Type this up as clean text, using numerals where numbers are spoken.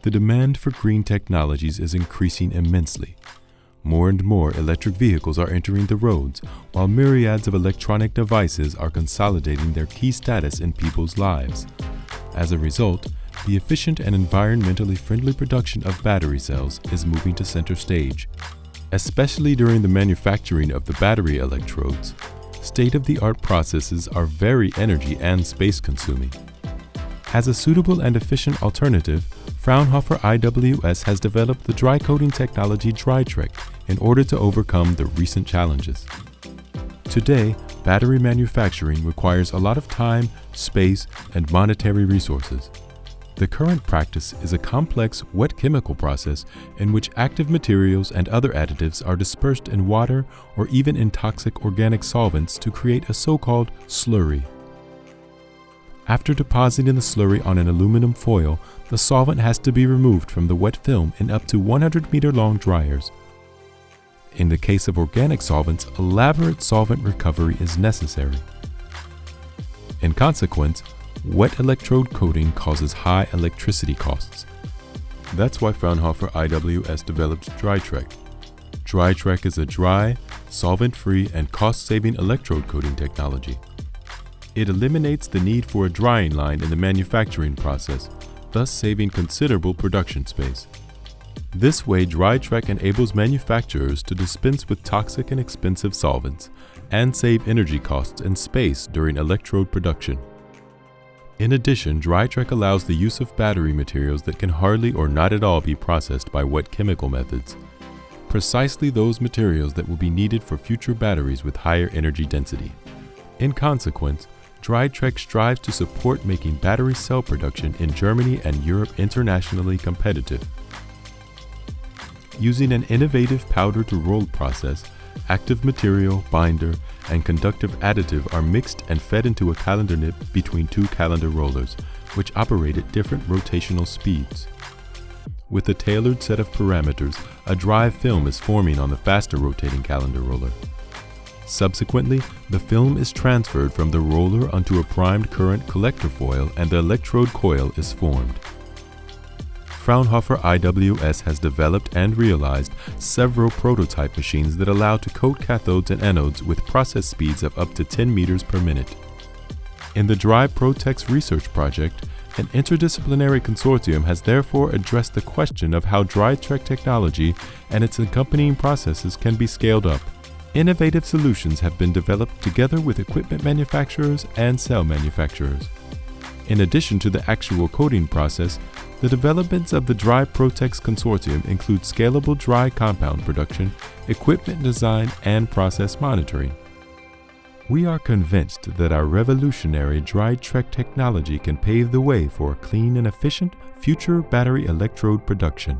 The demand for green technologies is increasing immensely. More and more electric vehicles are entering the roads, while myriads of electronic devices are consolidating their key status in people's lives. As a result, the efficient and environmentally friendly production of battery cells is moving to center stage. Especially during the manufacturing of the battery electrodes, state-of-the-art processes are very energy and space-consuming. As a suitable and efficient alternative, Fraunhofer IWS has developed the dry coating technology DRYtraec in order to overcome the recent challenges. Today, battery manufacturing requires a lot of time, space, and monetary resources. The current practice is a complex wet chemical process in which active materials and other additives are dispersed in water or even in toxic organic solvents to create a so-called slurry. After depositing the slurry on an aluminum foil, the solvent has to be removed from the wet film in up to 100-meter-long dryers. In the case of organic solvents, elaborate solvent recovery is necessary. In consequence, wet electrode coating causes high electricity costs. That's why Fraunhofer IWS developed DRYtraec. DRYtraec is a dry, solvent-free, and cost-saving electrode coating technology. It eliminates the need for a drying line in the manufacturing process, thus saving considerable production space. This way, DRYtraec enables manufacturers to dispense with toxic and expensive solvents and save energy costs and space during electrode production. In addition, DRYtraec allows the use of battery materials that can hardly or not at all be processed by wet chemical methods. Precisely those materials that will be needed for future batteries with higher energy density. In consequence, DRYtraec strives to support making battery cell production in Germany and Europe internationally competitive. Using an innovative powder-to-roll process, active material, binder, and conductive additive are mixed and fed into a calender nib between two calender rollers, which operate at different rotational speeds. With a tailored set of parameters, a dry film is forming on the faster rotating calender roller. Subsequently, the film is transferred from the roller onto a primed current collector foil and the electrode coil is formed. Fraunhofer IWS has developed and realized several prototype machines that allow to coat cathodes and anodes with process speeds of up to 10 meters per minute. In the DRYtraec research project, an interdisciplinary consortium has therefore addressed the question of how DRYtraec technology and its accompanying processes can be scaled up. Innovative solutions have been developed together with equipment manufacturers and cell manufacturers. In addition to the actual coating process, the developments of the DRYtraec consortium include scalable dry compound production, equipment design, and process monitoring. We are convinced that our revolutionary DRYtraec technology can pave the way for a clean and efficient future battery electrode production.